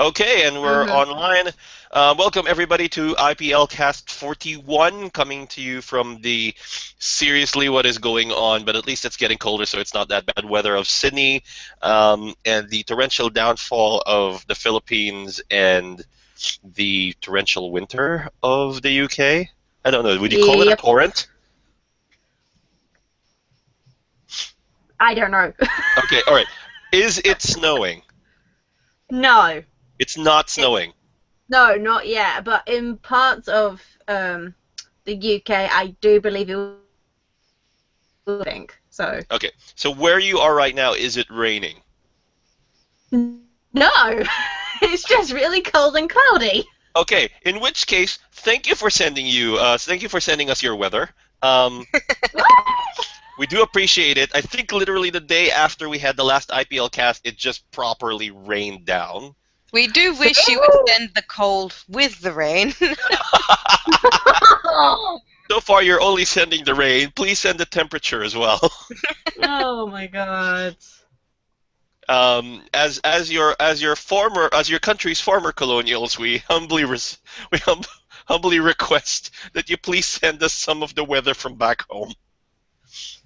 Okay, and we're online. Welcome everybody to IPLCast 41, coming to you from the seriously what is going on, but at least it's getting colder, so it's not that bad weather of Sydney, and the torrential downfall of the Philippines and the torrential winter of the UK. I don't know. Would you call it a Yep. torrent? I don't know. Okay, all right. Is it snowing? No. It's not snowing. No, not yet. But in parts of the UK, I do believe it will. So. Okay, so where you are right now, is it raining? No. It's just really cold and cloudy. Okay, in which case, thank you for sending us your weather. We do appreciate it. I think literally the day after we had the last IPL cast, it just properly rained down. We do wish you would send the cold with the rain. So far, you're only sending the rain. Please send the temperature as well. Oh my god. As your country's former colonials, we humbly request that you please send us some of the weather from back home.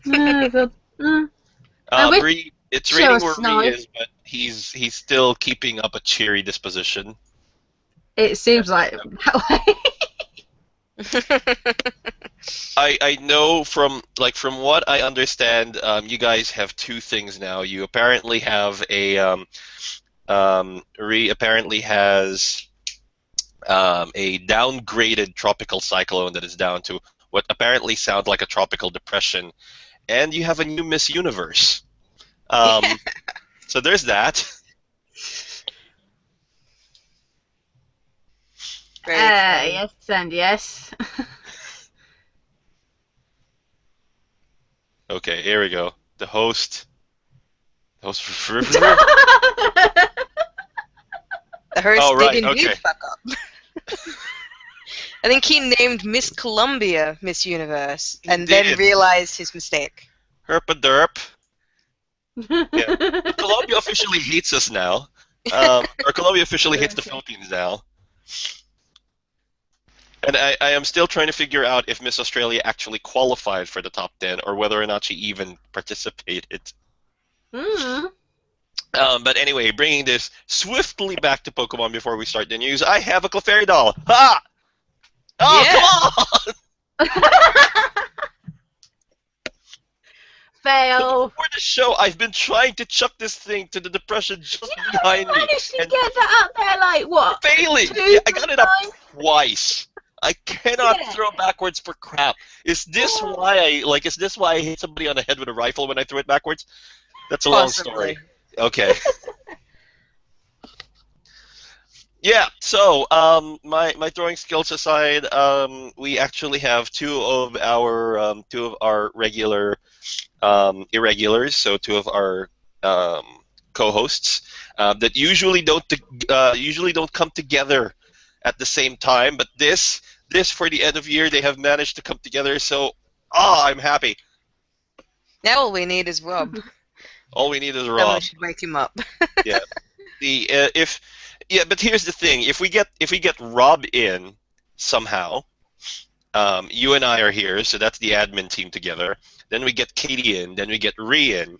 I wish It's it raining was where snow. he is, but he's still keeping up a cheery disposition. It seems like that way. I know from what I understand, you guys have two things now. You apparently have Rea apparently has a downgraded tropical cyclone that is down to what apparently sounds like a tropical depression, and you have a new Miss Universe. So there's that. Yes and yes. Okay, here we go. The host. The host did indeed fuck up. I think he named Miss Columbia Miss Universe and then realized his mistake. Herpa-derp. Yeah. Colombia officially hates us now. Or Colombia officially hates the Philippines now. And I am still trying to figure out if Miss Australia actually qualified for the top 10 or whether or not she even participated. But anyway, bringing this swiftly back to Pokemon before we start the news, I have a Clefairy doll. Ha! Oh, Yeah. come on! Fail. Before the show, I've been trying to chuck this thing to the depression just behind me. Managed to get that up there, like what? Failing! Yeah, I got it up twice. I cannot throw backwards for crap. Is this why I hit somebody on the head with a rifle when I threw it backwards? That's a long story. Okay. Yeah, so my throwing skills aside, we actually have two of our regular irregulars, so two of our co-hosts that usually don't come together at the same time, but this for the end of year they have managed to come together, so I'm happy. Now all we need is Rob. All we need is Rob. Someone should wake him up. Yeah. But here's the thing: if we get Rob in somehow, you and I are here, so that's the admin team together. Then we get Katie in, then we get Rea in.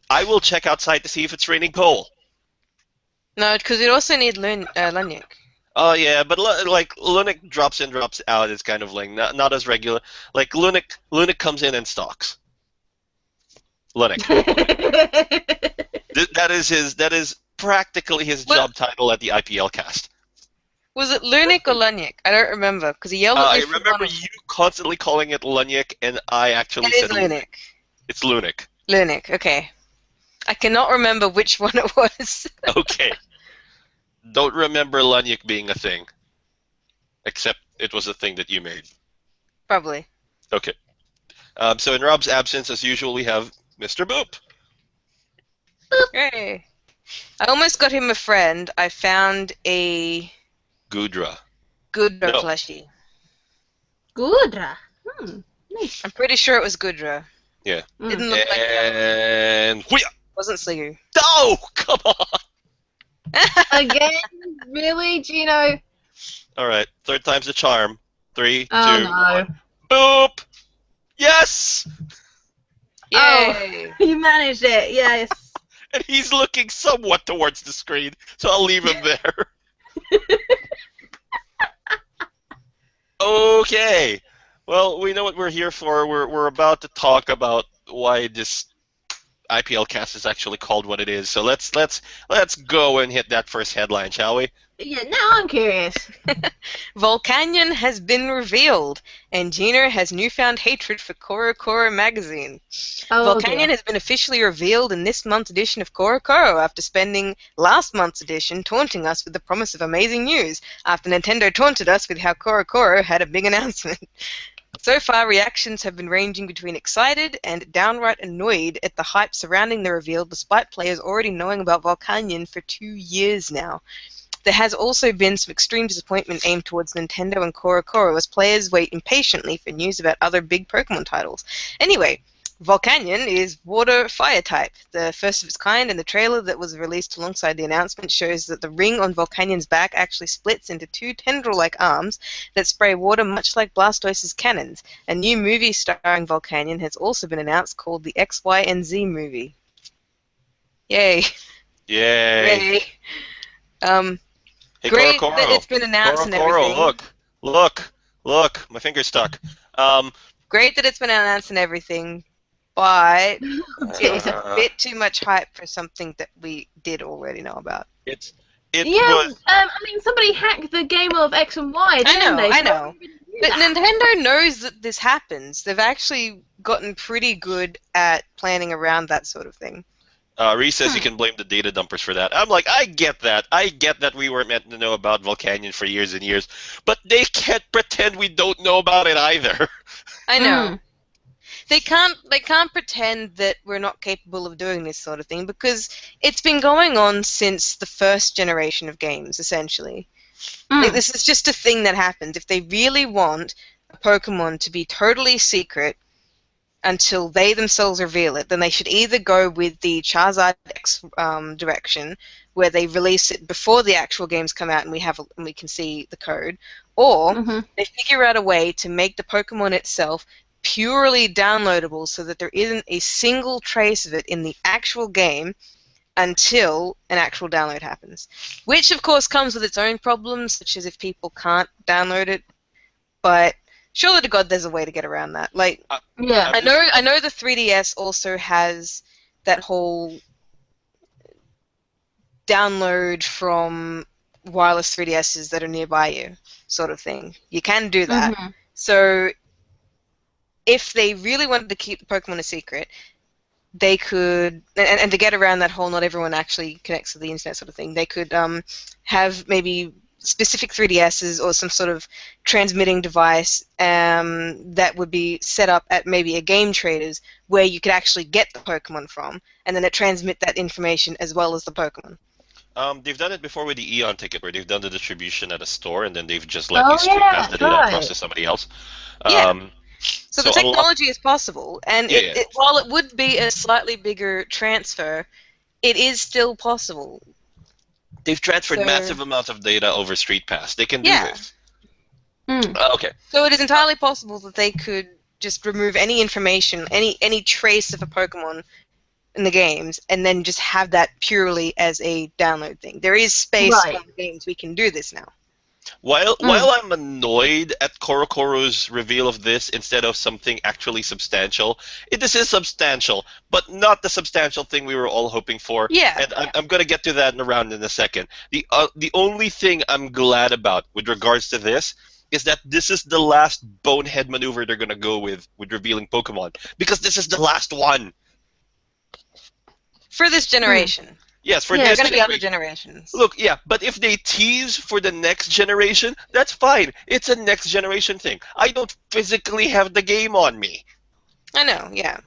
I will check outside to see if it's raining coal. No, because we also need Lanyuk. Oh yeah, but like Lunik drops in, drops out. It's kind of like not as regular. Like Lunik comes in and stalks. Lunik. That is practically his job title at the IPL cast. Was it Lunik or Lanyuk? I don't remember because he yelled at me. I remember you constantly calling it Lanyuk, and I actually said Lunik. It's Lunik. Lunik. Okay. I cannot remember which one it was. Okay. Don't remember Lanyuk being a thing. Except it was a thing that you made. Probably. Okay. So in Rob's absence, as usual, we have Mr. Boop. Hey. I almost got him a friend. I found a Goodra plushie. Goodra. Nice. I'm pretty sure it was Goodra. Yeah. Didn't look like and wasn't Sliggoo. Oh, come on! Again? Really, Gino? All right, third time's the charm. 3, Oh 2, no. 1. Boop! Yes! Yay! Oh, you managed it, yes. And he's looking somewhat towards the screen, so I'll leave him there. Okay. Well, we know what we're here for. We're about to talk about why this IPLcast is actually called what it is. So let's go and hit that first headline, shall we? Yeah, now I'm curious. Volcanion has been revealed, and Gina has newfound hatred for CoroCoro magazine. Oh, Volcanion dear. has been officially revealed in this month's edition of CoroCoro after spending last month's edition taunting us with the promise of amazing news after Nintendo taunted us with how CoroCoro had a big announcement. So far, reactions have been ranging between excited and downright annoyed at the hype surrounding the reveal, despite players already knowing about Volcanion for 2 years now. There has also been some extreme disappointment aimed towards Nintendo and CoroCoro as players wait impatiently for news about other big Pokémon titles. Anyway, Volcanion is water-fire type, the first of its kind, and the trailer that was released alongside the announcement shows that the ring on Volcanion's back actually splits into 2 tendril-like arms that spray water much like Blastoise's cannons. A new movie starring Volcanion has also been announced called the X, Y, and Z movie. Yay. Yay. Yay. Hey, Great CoroCoro. that it's been announced and everything. Look, my finger's stuck. Great that it's been announced and everything, but it's a Uh, bit too much hype for something that we did already know about. it Yeah, was. I mean, somebody hacked the game of X and Y, didn't they? I So know. everybody knew But that. Nintendo knows that this happens. They've actually gotten pretty good at planning around that sort of thing. Reese says you can blame the data dumpers for that. I'm like, I get that. I get that we weren't meant to know about Volcanion for years and years, but they can't pretend we don't know about it either. I know. They can't pretend that we're not capable of doing this sort of thing because it's been going on since the first generation of games, essentially. Like, this is just a thing that happens. If they really want a Pokemon to be totally secret until they themselves reveal it, then they should either go with the Charizard X direction, where they release it before the actual games come out and we can see the code, or they figure out a way to make the Pokemon itself purely downloadable so that there isn't a single trace of it in the actual game until an actual download happens. Which, of course, comes with its own problems, such as if people can't download it. But surely to God, there's a way to get around that. Like, Yeah. I know the 3DS also has that whole download from wireless 3DSs that are nearby you sort of thing. You can do that. So if they really wanted to keep the Pokemon a secret, they could, and to get around that whole not everyone actually connects to the internet sort of thing, they could have maybe specific 3DSs or some sort of transmitting device that would be set up at maybe a game traders where you could actually get the Pokemon from, and then it transmit that information as well as the Pokemon. They've done it before with the Eon ticket, where they've done the distribution at a store, and then they've just let you stream past the data across to somebody else. Yeah. So the technology is possible, and while it would be a slightly bigger transfer, it is still possible. They've transferred massive amounts of data over Street Pass. They can do this. Okay. So it is entirely possible that they could just remove any information, any trace of a Pokemon in the games, and then just have that purely as a download thing. There is space on the games. We can do this now. While I'm annoyed at CoroCoro's reveal of this instead of something actually substantial, this is substantial, but not the substantial thing we were all hoping for. Yeah. And I'm going to get to that in a second. The only thing I'm glad about with regards to this is that this is the last bonehead maneuver they're going to go with revealing Pokemon, because this is the last one. For this generation. Yes, for this this generation. There's going to be other generations. Look, yeah, but if they tease for the next generation, that's fine. It's a next generation thing. I don't physically have the game on me. I know, yeah.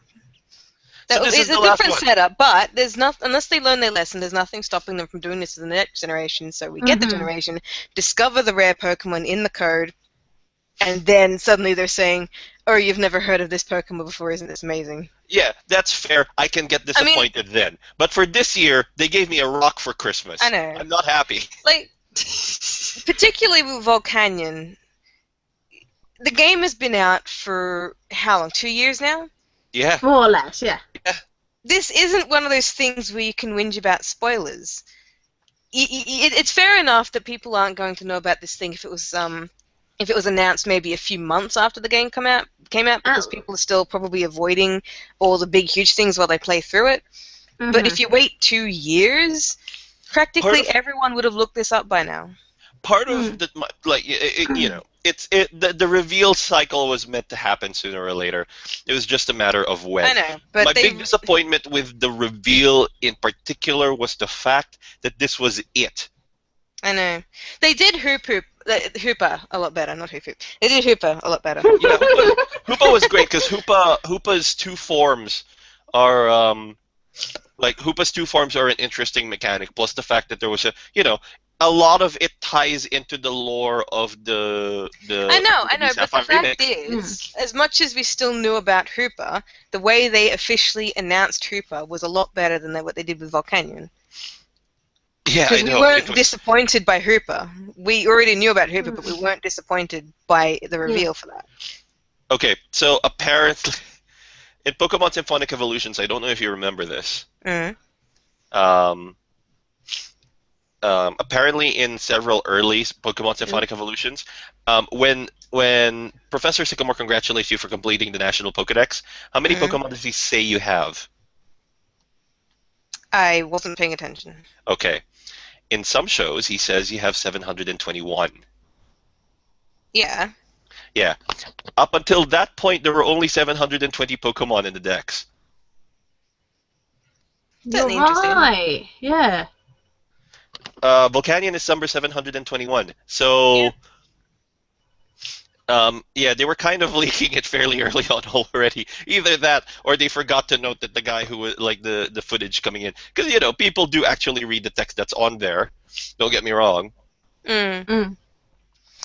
So this it's is a the different last one. setup, but there's unless they learn their lesson, there's nothing stopping them from doing this to the next generation. So we get the generation, discover the rare Pokemon in the code, and then suddenly they're saying, "Oh, you've never heard of this Pokemon before? Isn't this amazing?" Yeah, that's fair. I can get I mean- disappointed then. But for this year, they gave me a rock for Christmas. I know. I'm not happy. Like, particularly with Volcanion, the game has been out for how long? 2 years now? Yeah. More or less, yeah. This isn't one of those things where you can whinge about spoilers. It's fair enough that people aren't going to know about this thing if it was announced maybe a few months after the game came out because people are still probably avoiding all the big huge things while they play through it. Mhm. But if you wait 2 years, practically everyone would have looked this up by now. Part of the the reveal cycle was meant to happen sooner or later. It was just a matter of when. I know, but My big disappointment with the reveal in particular was the fact that this was it. I know. They did Hoopa a lot better, not Hoop Hoop. They did Hoopa a lot better. Yeah, Hoopa was great because Hoopa's two forms are Hoopa's two forms are an interesting mechanic. Plus the fact that there was a lot of it ties into the lore of the. I know, but the fact remix. is, as much as we still knew about Hoopa, the way they officially announced Hoopa was a lot better than what they did with Volcanion. Yeah, I Because know. we weren't disappointed by Hoopa. We already knew about Hoopa, but we weren't disappointed by the reveal for that. Okay, so apparently, in Pokemon Symphonic Evolutions, I don't know if you remember this. Apparently, in several early Pokemon Symphonic Evolutions, when Professor Sycamore congratulates you for completing the National Pokedex, how many Pokemon does he say you have? I wasn't paying attention. Okay. In some shows, he says you have 721. Yeah. Yeah. Up until that point, there were only 720 Pokemon in the dex. You're interesting. right. Yeah. Volcanion is number 721. So, they were kind of leaking it fairly early on already. Either that, or they forgot to note that the guy who was like the footage coming in, because people do actually read the text that's on there. Don't get me wrong.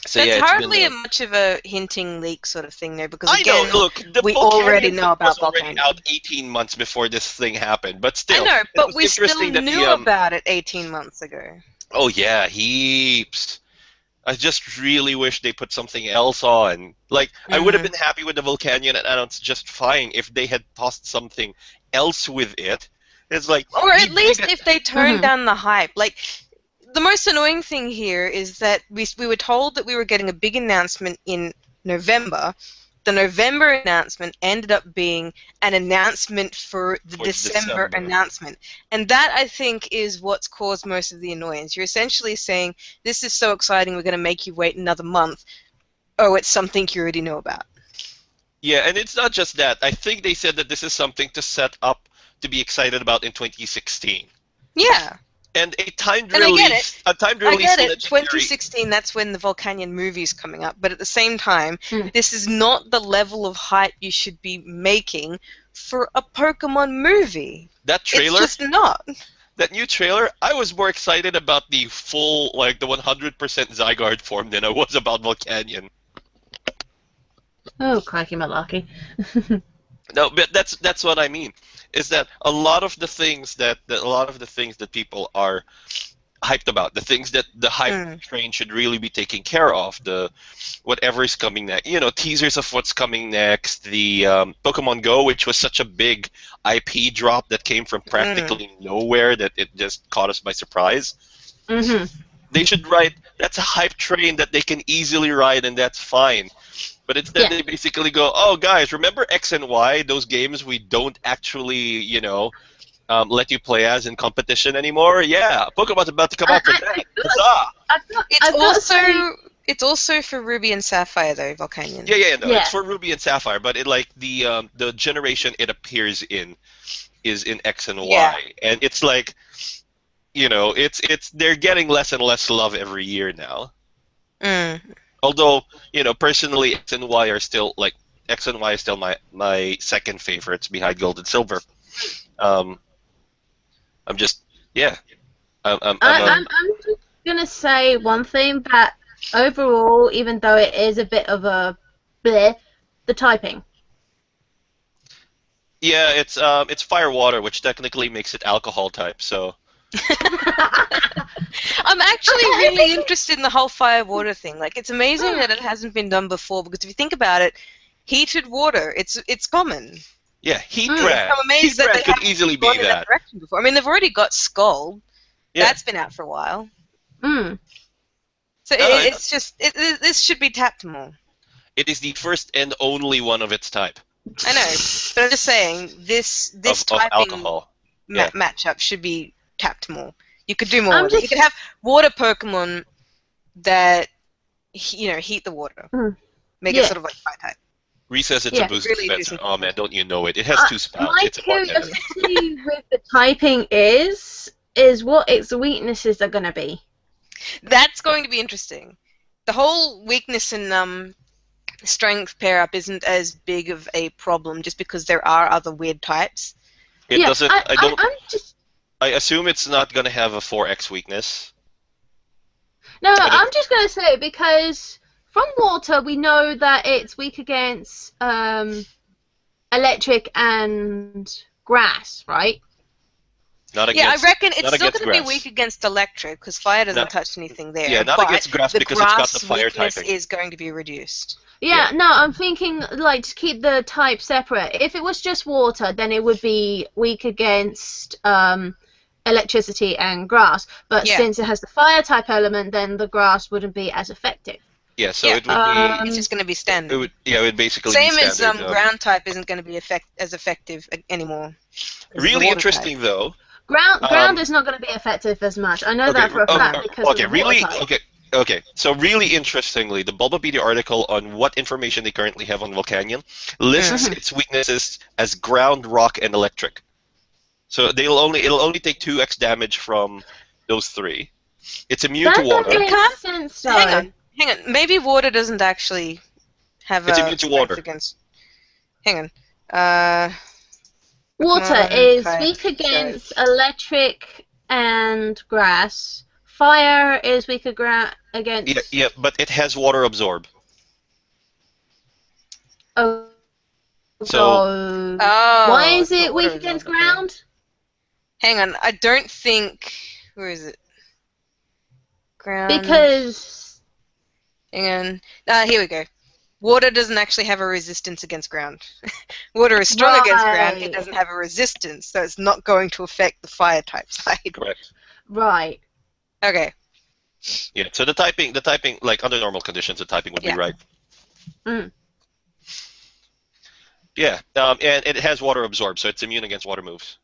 So That's it's hardly been, much of a hinting leak sort of thing, though, because I again, know. Look, the we Volcanion already know about was already Volcanion. out 18 months before this thing happened, but still, I know, it but was we still interesting that knew about it 18 months ago. Oh yeah, heaps. I just really wish they put something else on. Like, I would have been happy with the Volcanion and it's just fine if they had tossed something else with it. It's like, or at least if they turned down the hype. Like, the most annoying thing here is that we were told that we were getting a big announcement in November. The November announcement ended up being an announcement for the December announcement. And that, I think, is what's caused most of the annoyance. You're essentially saying, this is so exciting, we're going to make you wait another month. Oh, it's something you already know about. Yeah, and it's not just that. I think they said that this is something to set up to be excited about in 2016. Yeah. And a timed release. I get it. 2016, that's when the Volcanion movie's coming up. But at the same time, this is not the level of hype you should be making for a Pokemon movie. That trailer? It's just not. That new trailer, I was more excited about the full, the 100% Zygarde form than I was about Volcanion. Oh, crikey, malarkey. No, but that's what I mean. Is that a lot of the things that people are hyped about, the things that the hype train should really be taking care of, the whatever is coming next, teasers of what's coming next, the Pokemon Go, which was such a big IP drop that came from practically nowhere that it just caught us by surprise. They should ride. That's a hype train that they can easily ride, and that's fine. But instead, they basically go, "Oh, guys, remember X and Y? Those games we don't actually, let you play as in competition anymore. Yeah, Pokemon's about to come out today. Huzzah!" It's also for Ruby and Sapphire, though, Volcanion. Yeah. It's for Ruby and Sapphire, but the generation it appears in is in X and Y, and it's like, they're getting less and less love every year now. Although, personally, X and Y is still my second favorites behind Gold and Silver. I'm just, I'm just gonna say one thing that overall, even though it is a bit of a bleh, the typing. Yeah, it's fire water, which technically makes it alcohol type. So I'm actually really interested in the whole fire water thing. Like, it's amazing that it hasn't been done before, because if you think about it, heated water, it's common. yeah, heat Mm. rant. I'm amazed Heat that rant they could haven't easily gone be in that that. direction before. I mean, they've already got Scald. Yeah. That's been out for a while. Mm. So No, it's just this should be tapped more. it is the first and only one of its type I know, but I'm just saying this of typing alcohol. Yeah. matchup should be tapped more. You could do more I'm with it. You just- could have water Pokemon that heat the water, make it Yeah. sort of like fire type. Reese says it's Yeah, a boost really defense. interesting. Oh man, don't you know it? It has two spouts. My It's a barbarian. curiosity with the typing is what its weaknesses are going to be. That's going to be interesting. The whole weakness in strength pair up isn't as big of a problem just because there are other weird types. It yeah, doesn't. I don't. I'm just I assume it's not gonna have a 4x weakness. no. don't- I'm just going to say because from water we know that it's weak against electric and grass, right? Not Yeah, I against. reckon it's not still against going to be grass. weak against electric because fire doesn't No. touch anything there. Yeah, not but against grass the because it's got the grass fire weakness typing. is going to be reduced. Yeah, no, I'm thinking like to keep the type separate. If it was just water, then it would be weak against electricity and grass. But Yeah. since it has the fire type element, then the grass wouldn't be as effective. Yeah, so Yeah, it would be. It's just going to be standard. It would basically Same be as standard. ground type isn't going to be as effective anymore. as the Really water interesting type. though. Ground is not going to be effective as much. I know that for a fact because okay, of the water really, type. okay. So really interestingly, the Bulbapedia article on what information they currently have on Volcanion lists its weaknesses as ground, rock, and electric. So it'll only take 2x damage from those three. It's immune to That water. doesn't It can't- make sense though. Hang on. Maybe water doesn't actually have It's a immune to strength water. against. Hang on. Water Pokemon is type weak show. against electric and grass. Fire is weak against. Yeah, but it has water absorb. Oh. So- Why is it's not it weak water against absorbed, okay. ground? Hang on. I don't think. Where is it? Ground. Because Hang on. Here we go. Water doesn't actually have a resistance against ground. Water is strong against ground. It Right. doesn't have a resistance, so it's not going to affect the fire type side. Correct. right. Okay. Yeah. So the typing, like under normal conditions, the typing would be Yeah. right. Mm. Yeah. And it has water absorb, so it's immune against water moves.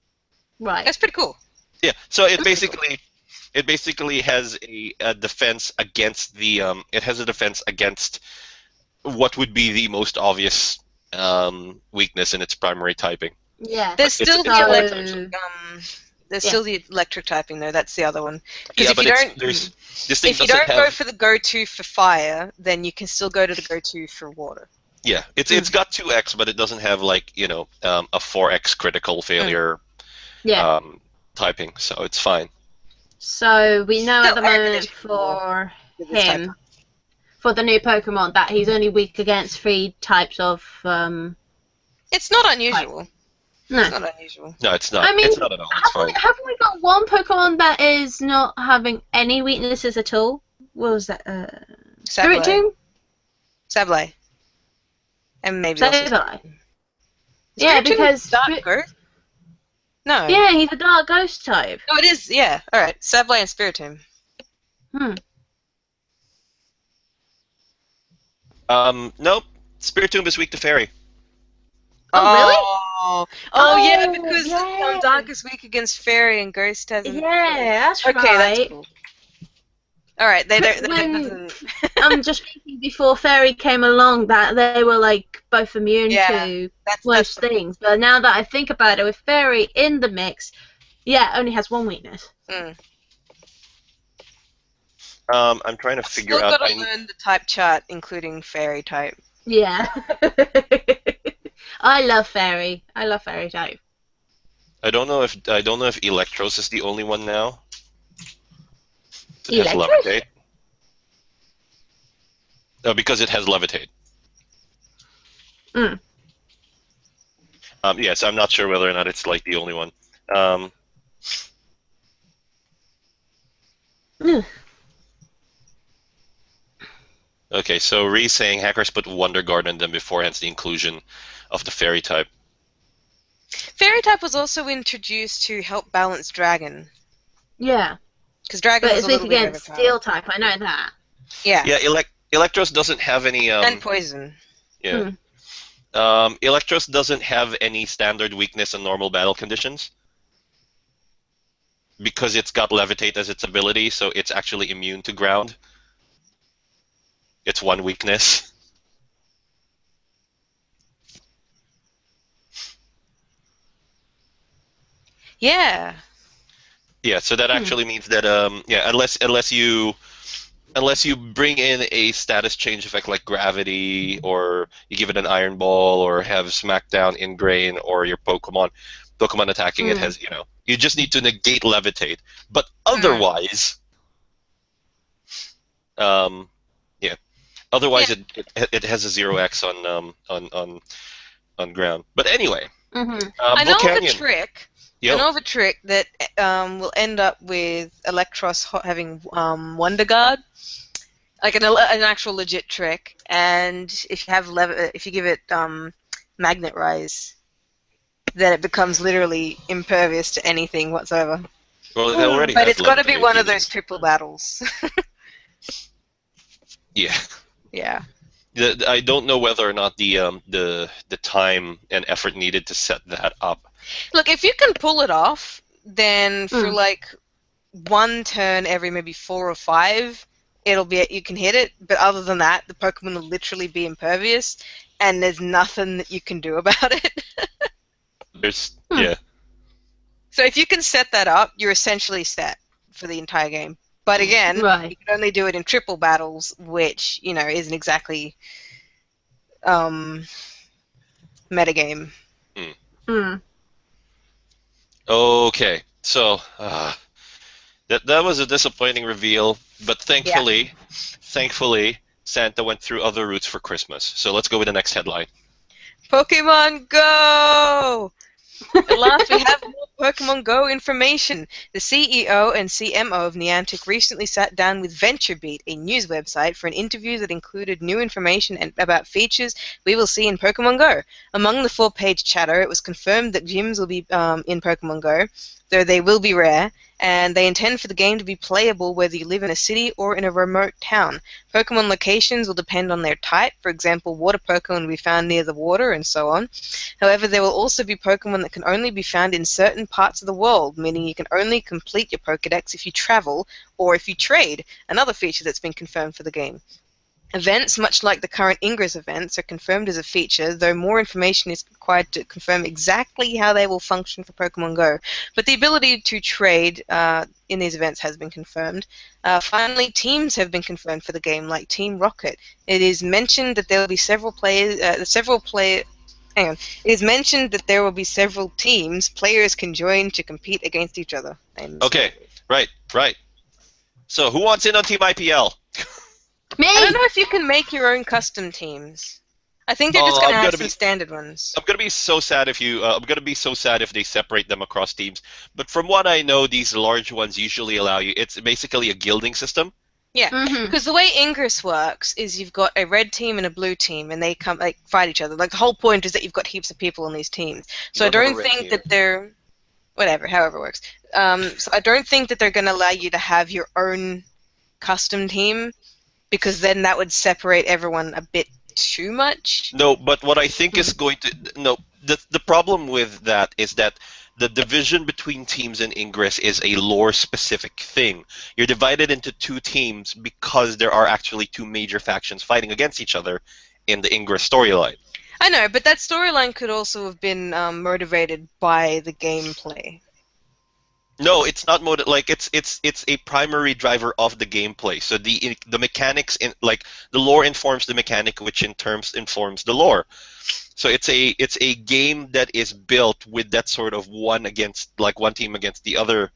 Right. That's pretty cool. Yeah. So it basically has a defense against the it has a defense against what would be the most obvious weakness in its primary typing. Yeah. There's It's- still it's the a electric. weakness. There's Yeah. still the electric typing though. That's the other one. Because Yeah, if but you it's, don't, there's this thing if you doesn't don't go have. for the go-to for fire, then you can still go to the go-to for water. Yeah, it's got 2x, but it doesn't have like a 4x critical failure Yeah. typing, so it's fine. So we know at Still, the I reckon moment it should be more for with this type. him, for the new Pokemon, that he's only weak against 3 types of. It's not unusual. No. It's not unusual. No, it's not. I mean, It's not at all. It's fine. Haven't we got one Pokemon that is not having any weaknesses at all? What was that? Spirit Sableye. Tomb? Sableye. And maybe also Sableye. Spirit Yeah, Tomb is because. Dark Growth? No. Yeah, he's a Dark Ghost type. No, it is. Yeah. All right. Sableye and Spiritomb. Nope. Spiritomb is weak to Fairy. Oh, really? Oh, yeah, Oh, because yeah. Dark is weak against Fairy and Ghost hasn't. Yeah, that's Okay, right. that's cool. All right, they don't. When- That doesn't. I'm just thinking before Fairy came along that they were like both immune Yeah, to that's most things. But now that I think about it, with Fairy in the mix, yeah, it only has one weakness. I'm trying to figure Still out. got to learn the type chart, including Fairy type. Yeah. I love Fairy. I love Fairy type. I don't know if Electros is the only one now. It has Electros? Levitate. Because it has levitate. Mm. Yes, I'm not sure whether or not it's like the only one. Okay, so Ree's saying hackers put Wonder Guard in them before, hence the inclusion of the fairy type. Fairy type was also introduced to help balance dragon. Yeah. Because dragon But was it's a weak little bit against overpowered. steel type, I know that. Yeah. Yeah, Electros doesn't have any. And poison. Yeah. Electros doesn't have any standard weakness in normal battle conditions because it's got levitate as its ability, so it's actually immune to ground. It's one weakness. Yeah. Yeah, so that actually means that yeah, unless you bring in a status change effect like gravity, or you give it an iron ball, or have smackdown ingrain, or your Pokemon attacking it has, you just need to negate levitate. But otherwise, yeah, otherwise it has a 0x on ground. But anyway, I know of a Volcanion. trick. Yo. I know of a trick that will end up with Electros having Wonder Guard, like an actual legit trick. And if you have if you give it Magnet Rise, then it becomes literally impervious to anything whatsoever. Well, it already But has it's got to be levitate, one of those triple battles. Yeah. Yeah. I don't know whether or not the time and effort needed to set that up. Look, if you can pull it off, then for like one turn every maybe 4 or 5, you can hit it. But other than that, the Pokemon will literally be impervious, and there's nothing that you can do about it. Yeah. So if you can set that up, you're essentially set for the entire game. But again, you can only do it in triple battles, which isn't exactly metagame. Okay, so that was a disappointing reveal, but thankfully, Santa went through other routes for Christmas. So let's go with the next headline. Pokemon Go! At last, we have more Pokemon Go information. The CEO and CMO of Niantic recently sat down with VentureBeat, a news website, for an interview that included new information about features we will see in Pokemon Go. Among the 4-page chatter, it was confirmed that gyms will be in Pokemon Go, though they will be rare, and they intend for the game to be playable whether you live in a city or in a remote town. Pokemon locations will depend on their type. For example, water Pokemon will be found near the water, and so on. However, there will also be Pokemon that can only be found in certain parts of the world, meaning you can only complete your Pokedex if you travel or if you trade, another feature that's been confirmed for the game. Events, much like the current Ingress events, are confirmed as a feature, though more information is required to confirm exactly how they will function for Pokemon Go. But the ability to trade in these events has been confirmed. Finally, teams have been confirmed for the game, like Team Rocket. It is mentioned that there will be It is mentioned that there will be several teams players can join to compete against each other. Okay, right. So who wants in on Team IPL? Me! I don't know if you can make your own custom teams. I think they're just going to have some standard ones. I'm gonna be so sad if they separate them across teams. But from what I know, these large ones usually allow you. It's basically a guilding system. Yeah, because the way Ingress works is you've got a red team and a blue team, and they come fight each other. Like the whole point is that you've got heaps of people on these teams. So I don't think that they're however it works. So I don't think that they're going to allow you to have your own custom team, because then that would separate everyone a bit too much. No, but what I think is going to the problem with that is that the division between teams in Ingress is a lore-specific thing. You're divided into 2 teams because there are actually 2 major factions fighting against each other in the Ingress storyline. I know, but that storyline could also have been motivated by the gameplay. No, it's not it's a primary driver of the gameplay. So the mechanics the lore informs the mechanic, which in turns informs the lore. So it's a game that is built with that sort of one team against the other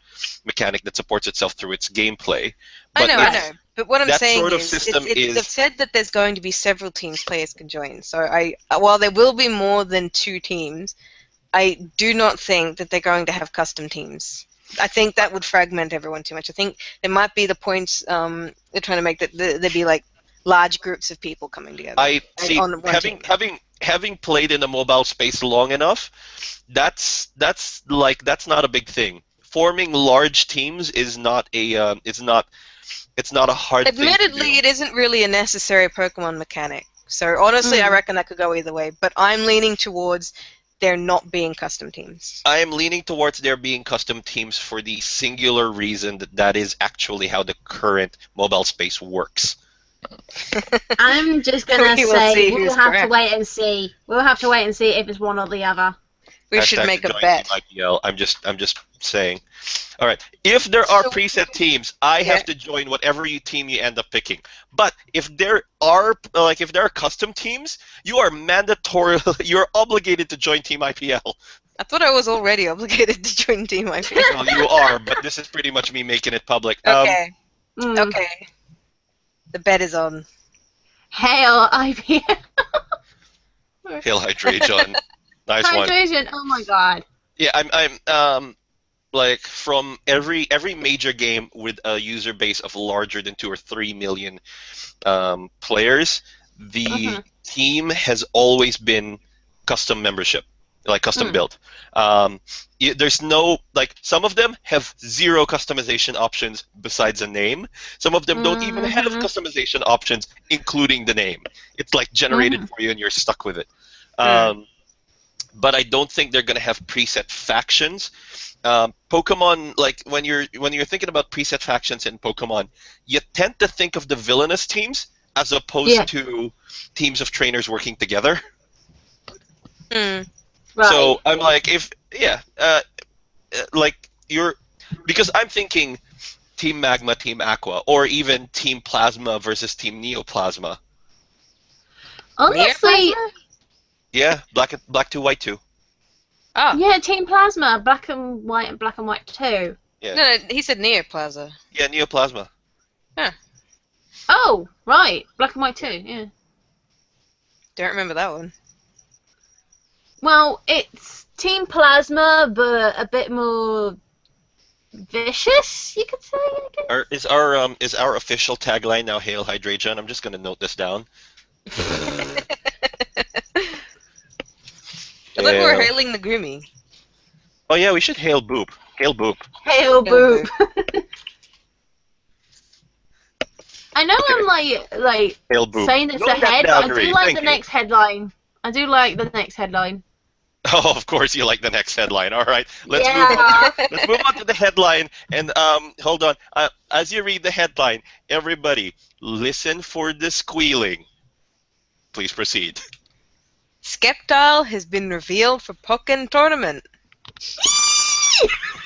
mechanic that supports itself through its gameplay. But I know. But what I'm That saying sort of is, system is. they've said that there's going to be several teams players can join. So while there will be more than 2 teams, I do not think that they're going to have custom teams. I think that would fragment everyone too much. I think there might be the points they're trying to make that there'd be like large groups of people coming together. I see. on one team. Having played in the mobile space long enough, that's not a big thing. Forming large teams is not a it's not a hard thing to do. Admittedly, it isn't really a necessary Pokemon mechanic. So honestly, I reckon that could go either way. But I'm leaning towards there not being custom teams. I am leaning towards there being custom teams for the singular reason that is actually how the current mobile space works. I'm just gonna We will say see we'll who's have to correct. wait and see. We'll have to wait and see if it's one or the other. We Hashtag should make to a join bet. Team IPL. I'm just saying. All right. If there are So- preset teams, I have to join whatever team you end up picking. But if there are custom teams, you are you're obligated to join Team IPL. I thought I was already obligated to join Team IPL. Well, you are, but this is pretty much me making it public. Okay. Mm. Okay. The bet is on. Hail IPL. Hail Hydration. Nice one. Hydration. Oh my god. Yeah, I'm like from every major game with a user base of larger than 2 or 3 million players, the team has always been custom membership, like custom built. There's no like some of them have 0 customization options besides a name. Some of them don't even have customization options, including the name. It's like generated for you, and you're stuck with it. But I don't think they're gonna have preset factions. Pokemon, like when you're thinking about preset factions in Pokemon, you tend to think of the villainous teams as opposed to teams of trainers working together. Right. So I'm like, because I'm thinking Team Magma, Team Aqua, or even Team Plasma versus Team Neoplasma. Honestly, Yeah, black 2, white 2. Oh. yeah, Team Plasma, black and white too. Yeah. No, he said Neoplaza. Yeah, Neoplasma. Oh, right, black and white too. Yeah. Don't remember that one. Well, it's Team Plasma, but a bit more vicious, you could say. I guess. Is our official tagline now Hail Hydration? I'm just gonna note this down. I thought we were hailing the Groomy. Oh yeah, we should hail Boop. Hail Boop. Hail Boop. I know I'm like Hail Boop. saying this Note that ahead, but I boundary. do like Thank the you. next headline. I do like the next headline. Oh, of course you like the next headline. All right, let's move Yeah. on. Let's move on to the headline. And hold on. As you read the headline, everybody listen for the squealing. Please proceed. Sceptile has been revealed for Pokken Tournament.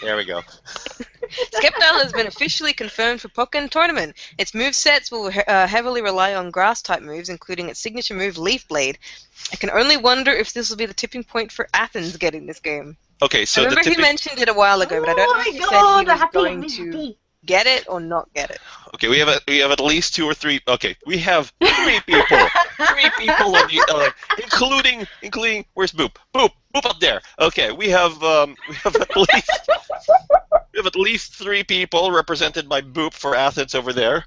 There we go. Sceptile has been officially confirmed for Pokken Tournament. Its movesets will heavily rely on grass-type moves, including its signature move, Leaf Blade. I can only wonder if this will be the tipping point for Athens getting this game. Okay, so I remember he mentioned it a while ago, but I don't know if he said he was going to get it or not get it. Okay, we have at least 2 or 3. Okay, we have 3 people. 3 people on the including where's Boop? Boop up there. Okay, we have at least 3 people represented by Boop for Athens over there,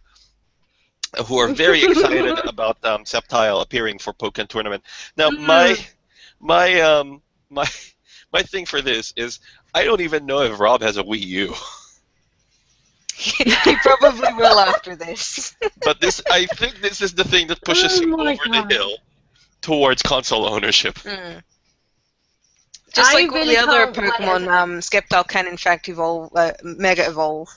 who are very excited about Sceptile appearing for Pokken Tournament. Now, my thing for this is I don't even know if Rob has a Wii U. He probably will after this. But I think this is the thing that pushes him over the hill towards console ownership. Just I like all really the other can't wait. Pokemon, Sceptile can in fact evolve, Mega Evolve.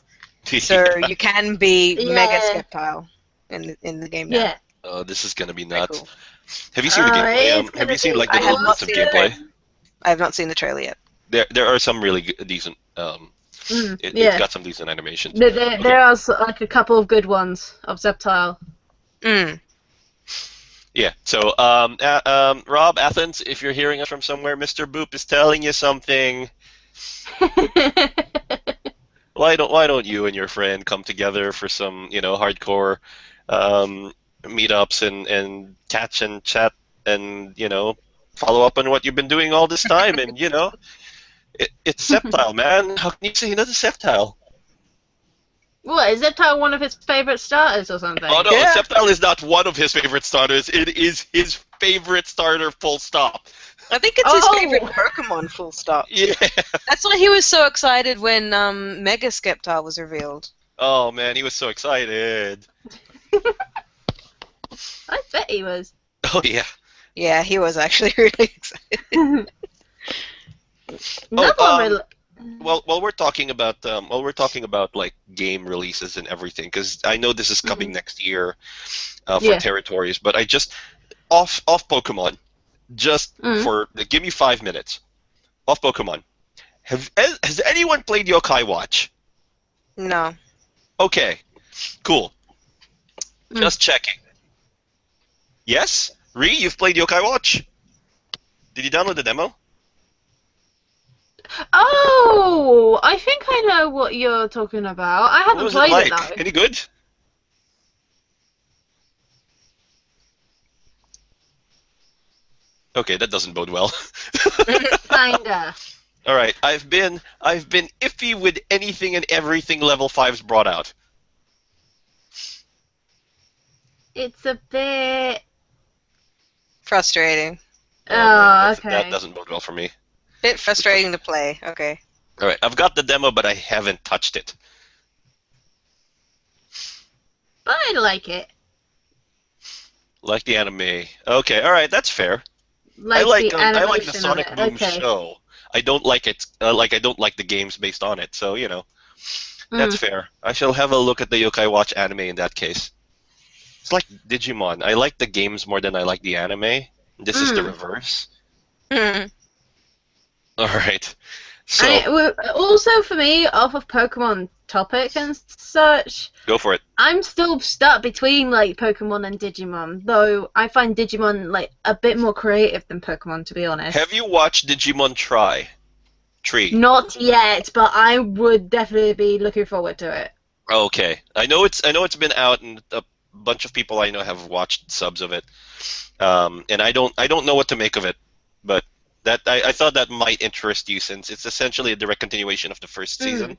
So you can be Mega Sceptile in the game now. Yeah. Oh, this is gonna be Very nuts. cool. Have you seen the gameplay? Have you seen like the I have little not bits of seen the gameplay? I have not seen the trailer yet. There are some really decent. It's got some decent animations. There are like a couple of good ones of Sceptile. Yeah. So, Rob, Athens, if you're hearing us from somewhere, Mr. Boop is telling you something. why don't you and your friend come together for some, hardcore meetups and catch and chat and, follow up on what you've been doing all this time and, it's Sceptile, man. How can you say no to Sceptile? What, is Reptile one of his favorite starters or something? Oh no, Yeah. Sceptile is not one of his favorite starters. It is his favorite starter, full stop. I think it's his Oh. favorite Pokemon, full stop. Yeah. That's why he was so excited when Mega Sceptile was revealed. Oh man, he was so excited. I bet he was. Oh yeah. Yeah, he was actually really excited. Another one really... Well, while we're talking about like game releases and everything, because I know this is coming next year for Yeah. territories, but I just off Pokemon, just for give me 5 minutes. Off Pokemon, has anyone played Yokai Watch? No. Okay, cool. Just checking. Yes, Ree, you've played Yokai Watch. Did you download the demo? Oh, I think I know what you're talking about. I What haven't was played it it like? though. Any good? Okay, that doesn't bode well. Kinda. All right, I've been iffy with anything and everything level 5's brought out. It's a bit. Frustrating. Oh, man, okay. That doesn't bode well for me. Bit frustrating to play. Okay. All right, I've got the demo, but I haven't touched it. But I like it. Like the anime. Okay, all right, that's fair. Like I like the I like the animation of Sonic it. Boom Okay. show. I don't like it. I don't like the games based on it. So that's fair. I shall have a look at the Yokai Watch anime in that case. It's like Digimon. I like the games more than I like the anime. This is the reverse. Hmm. All right. So Also, for me, off of Pokemon topic and such, go for it. I'm still stuck between like Pokemon and Digimon. Though I find Digimon like a bit more creative than Pokemon, to be honest. Have you watched Digimon Tree? Not yet, but I would definitely be looking forward to it. Okay. I know it's been out and a bunch of people I know have watched subs of it. And I don't know what to make of it, but that I thought that might interest you since it's essentially a direct continuation of the first season.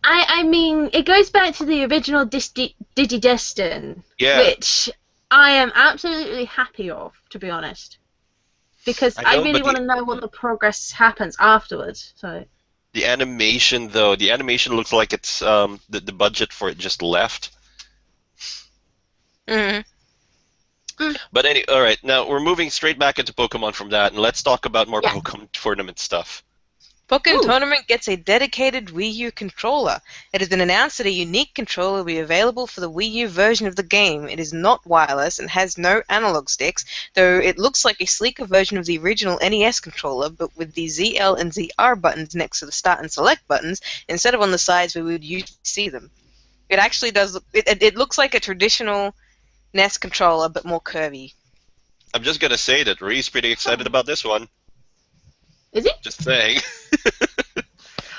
I mean, it goes back to the original Digidestin, Yeah. which I am absolutely happy of, to be honest, because I I know, really but want to know what the progress happens afterwards. So. The animation looks like it's the budget for it just left. Mm. But all right, now we're moving straight back into Pokemon from that, and let's talk about more Yeah. Pokemon tournament stuff. Pokken Ooh. Tournament gets a dedicated Wii U controller. It has been announced that a unique controller will be available for the Wii U version of the game. It is not wireless and has no analog sticks, though it looks like a sleeker version of the original NES controller, but with the ZL and ZR buttons next to the start and select buttons, instead of on the sides where we would usually see them. It actually does look, it looks like a traditional NES controller, but more curvy. I'm just gonna say that Ree's pretty excited about this one. Is it? Just saying.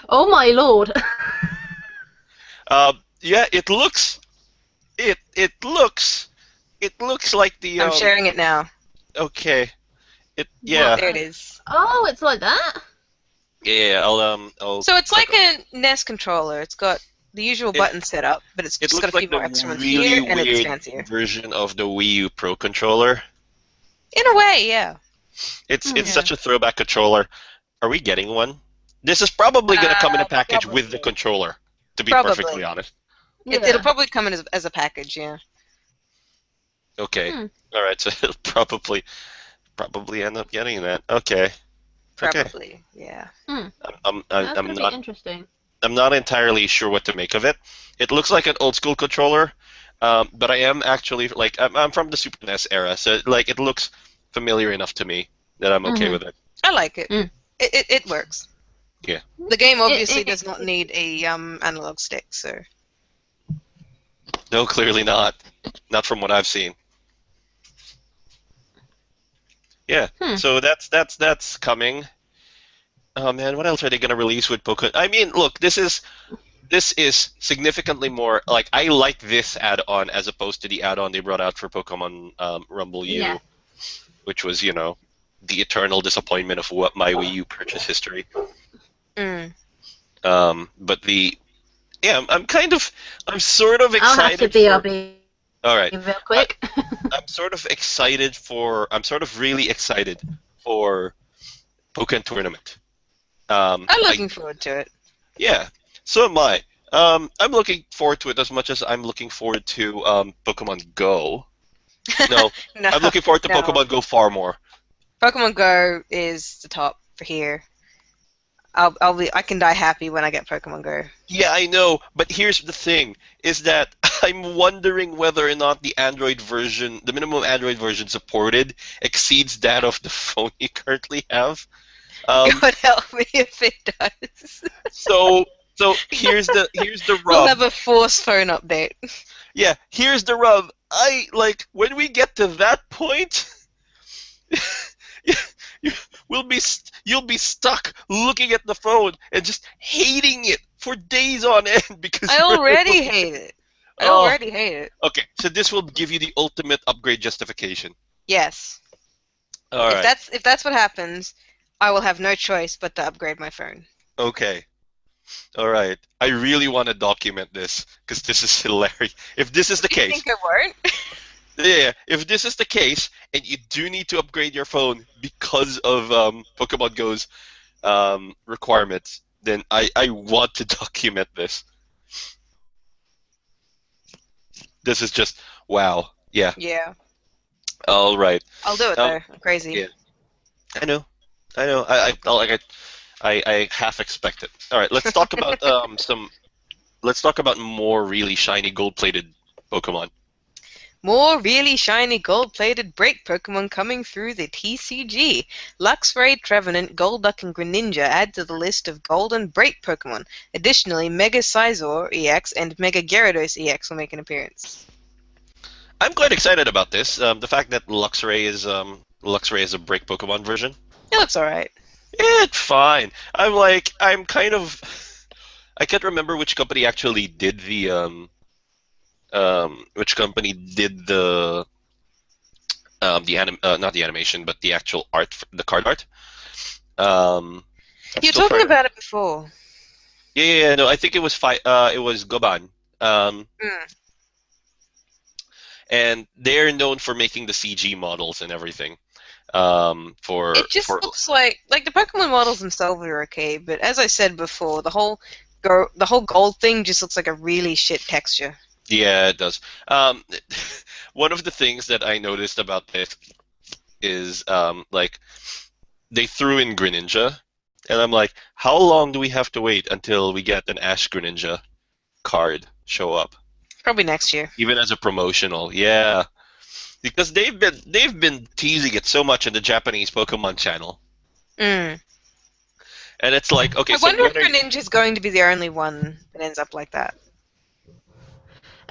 Oh my lord! Yeah, it looks like the. I'm sharing it now. Okay. Yeah. There it is. Oh, it's like that. Yeah. I'll. So it's like a NES controller. It's got the usual button setup, but it's It just looks got a few like more the extra ones really here, and it's weird fancier. version of the Wii U Pro controller. In a way, yeah. It's Yeah. such a throwback controller. Are we getting one? This is probably going to come in a package with the Probably. controller, to be Probably. perfectly honest. It'll probably come in as a package, yeah. Okay. All right, so it'll probably end up getting that. Okay. Probably, yeah. I'm That's gonna not be interesting. I'm not entirely sure what to make of it. It looks like an old school controller, but I am actually like I'm from the Super NES era, so like it looks familiar enough to me that I'm okay with it. I like it. Mm. It works. Yeah. The game obviously does not need a analog stick, so. No, clearly not. Not from what I've seen. Yeah. So that's coming. Oh man, what else are they gonna release with Pokemon? I mean, look, this is this is significantly more like I like this add-on as opposed to the add-on they brought out for Pokemon Rumble U, Yeah. which was the eternal disappointment of what my Wii U purchase history. Mm. But I'm sort of I'll have to excited for. BRB All right, real I, quick. I'm sort of really excited for Pokken Tournament. I'm I looking forward to it. Yeah, so am I. I'm looking forward to it as much as I'm looking forward to Pokemon Go. No, No, I'm looking forward to no. Pokemon Go far more. Pokemon Go is the top for here. I can die happy when I get Pokemon Go. Yeah, I know, but here's the thing: is that I'm wondering whether or not the Android version, the minimum Android version supported, exceeds that of the phone you currently have. God help me if it does. So, here's the We'll rub. have a forced phone update. Yeah, here's the rub. When we get to that point. you, you'll be stuck looking at the phone and just hating it for days on end because I already hate it. I Oh, already hate it. okay. So this will give you the ultimate upgrade justification. Yes. All right. If that's what happens, I will have no choice but to upgrade my phone. Okay. All right. I really want to document this because this is hilarious. If this is the Do you case, think I won't? yeah. If this is the case, and you do need to upgrade your phone because of Pokemon Go's requirements, then I want to document this. This is just wow. Yeah. Yeah. All right. I'll do it Um, though. I'm crazy. yeah. I know. I know. I half expect it. All right. Let's talk about some. Let's talk about more really shiny gold-plated Pokemon. More really shiny gold-plated break Pokemon coming through the TCG. Luxray, Trevenant, Golduck, and Greninja add to the list of golden break Pokemon. Additionally, Mega Scizor EX and Mega Gyarados EX will make an appearance. I'm quite excited about this. The fact that Luxray is a break Pokemon version. It looks alright. It's fine. I'm kind of. I can't remember which company actually did which company did not the animation, but the actual art, the card art. You were Still talking trying. about it before. Yeah, no, I think it was it was Goban. Mm. And they're known for making the CG models and everything. It just looks like the Pokemon models themselves are okay, but as I said before, the whole gold thing just looks like a really shit texture. Yeah, it does. One of the things that I noticed about this is they threw in Greninja, and I'm like, how long do we have to wait until we get an Ash Greninja card show up? Probably next year. Even as a promotional, yeah. Because they've been teasing it so much in the Japanese Pokemon channel. Mm. And it's like, okay, I so wonder if when Greninja is going to be the only one that ends up like that.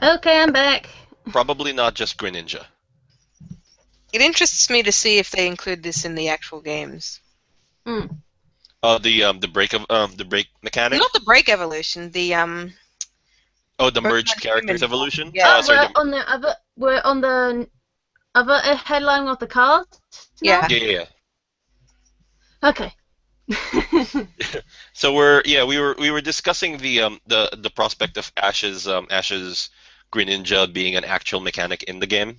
Okay, I'm back. probably not just Greninja. It interests me to see if they include this in the actual games. Mm. The break mechanic. Not the break evolution, the Oh, the Pokemon merged characters human. evolution. Yeah. Oh, sorry. We're on the other headline of the card. Yeah. Yeah. Okay. So we were discussing the prospect of Ash's Greninja being an actual mechanic in the game.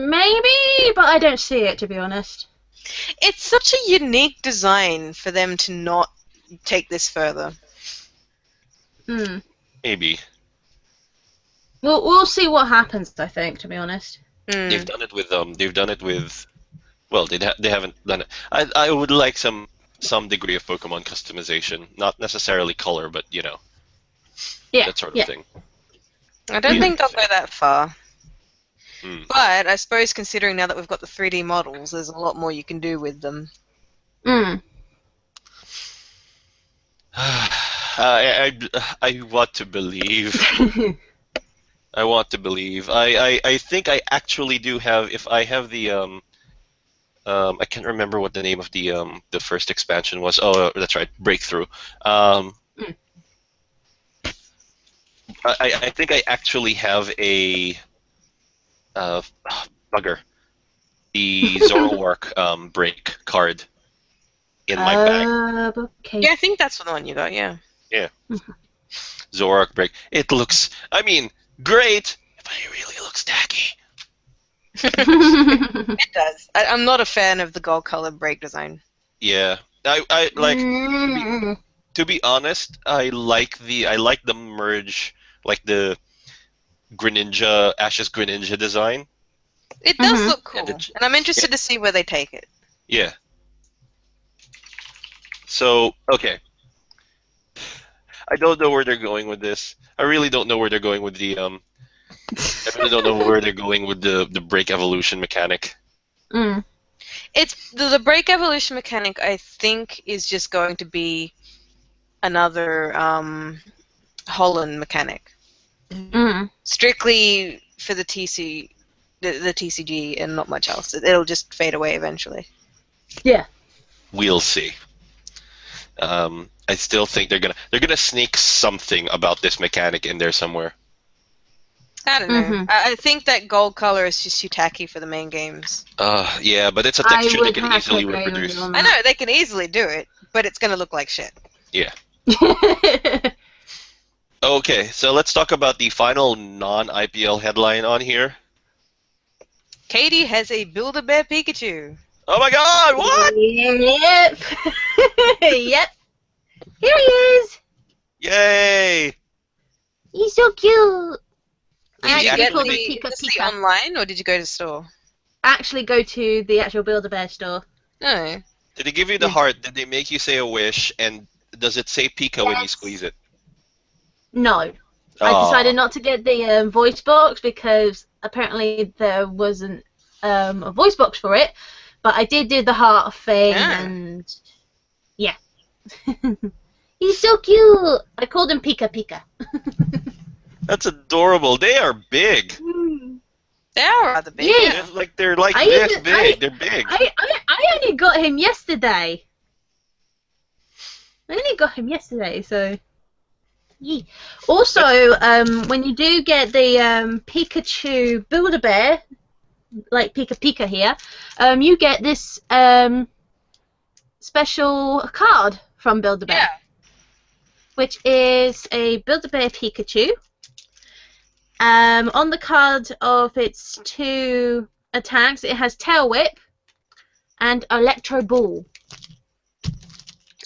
Maybe, but I don't see it, to be honest. It's such a unique design for them to not take this further. Maybe. We'll see what happens, I think, to be honest. They've done it with well, they haven't done it. I would like some degree of Pokemon customization, not necessarily color, but that sort of thing. I don't think they'll go that far. Mm. But I suppose considering now that we've got the 3D models, there's a lot more you can do with them. I want to believe. I want to believe. I think I actually do have. If I have the I can't remember what the name of the first expansion was. Oh, that's right, Breakthrough. Um, Mm. I think I actually have a uh, bugger, the Zoroark break card in my bag. Okay. Yeah, I think that's the one you got. Yeah. Yeah, Zoroark break. It looks, I mean, great, but it really looks tacky. It does. I'm not a fan of the gold color break design. Yeah, I like Mm. to be honest. I like the merge, like the Greninja Ash's Greninja design. It does Mhm. look cool, And and it, I'm interested yeah, to see where they take it. yeah. So okay, I don't know where they're going with this. I really don't know where they're going with I really don't know where they're going with the break evolution mechanic. Mm. It's the break evolution mechanic. I think is just going to be another Holland mechanic, Mm. strictly for the the TCG, and not much else. It'll just fade away eventually. Yeah. We'll see. I still think they're gonna sneak something about this mechanic in there somewhere. I don't know. Mhm. I think that gold color is just too tacky for the main games. Yeah, but it's a I texture they would can have to easily agree with you reproduce. on I know they can easily do it, but it's going to look like shit. Yeah. that. Okay, so let's talk about the final non-IPL headline on here. Katie has a Build-A-Bear Pikachu. Oh my God! What? Yep. Yep. Here he is. Yay! He's so cute. Does I he Did you actually get called actually? him the Pika just the Pika. online, or did you go to the store? Actually, go to the actual Build-A-Bear store. No. Did they give you the Yeah. heart? Did they make you say a wish? And does it say Pika when you squeeze it? No. I Ah, decided not to get the voice box because apparently there wasn't a voice box for it. But I did do the heart thing, Yeah. and yeah. He's so cute. I called him Pika Pika. that's adorable. They are big. They are rather big. Yeah. Yeah. They're like I this even big. They're big. I only got him yesterday. I only got him yesterday, so. Yeah. Also, when you do get the Pikachu Build-A-Bear, like Pika Pika here, you get this special card from Build-A-Bear, Yeah. which is a Build-A-Bear Pikachu. On the card of its 2 attacks, it has Tail Whip and Electro Ball.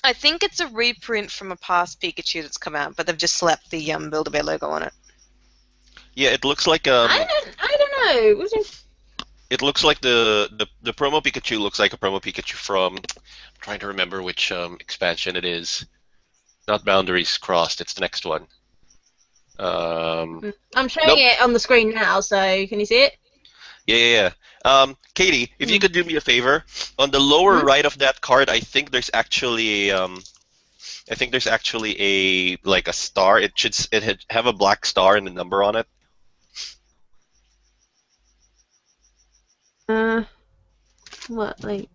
I think it's a reprint from a past Pikachu that's come out, but they've just slapped the Build-A-Bear logo on it. Yeah, it looks like I don't know. it looks like the promo Pikachu looks like a promo Pikachu from. I'm trying to remember which expansion it is. Not Boundaries Crossed. It's the next one. I'm showing Nope. it on the screen now, so can you see it? Yeah. Katie, if you could do me a favor, on the lower right of that card, I think there's actually a like a star. It have a black star and a number on it. What, like?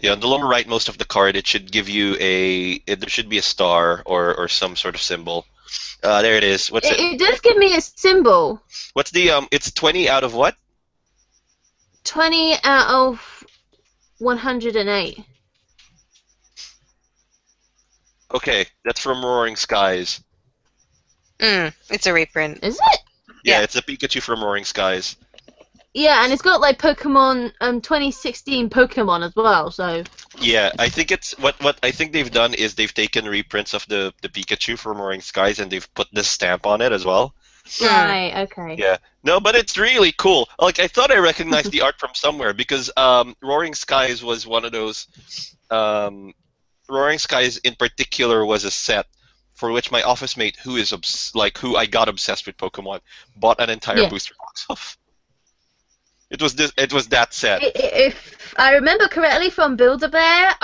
Yeah, on the lower right most of the card, it should give you there should be a star or some sort of symbol. There it is. What's it? It does give me a symbol. What's the It's 20 out of what? 20 out of 108. Okay, that's from Roaring Skies. It's a reprint. Is it? Yeah, Yeah. it's a Pikachu from Roaring Skies. Yeah, and it's got like Pokemon 2016 Pokemon as well, so. Yeah, I think it's what I think they've done is they've taken reprints of the Pikachu from Roaring Skies and they've put this stamp on it as well. Right, okay. Yeah. No, but it's really cool. Like I thought I recognized the art from somewhere because Roaring Skies was one of those Roaring Skies in particular was a set for which my office mate who is who I got obsessed with Pokemon bought an entire Yeah. booster box of. It was that set. If I remember correctly from Build-A-Bear,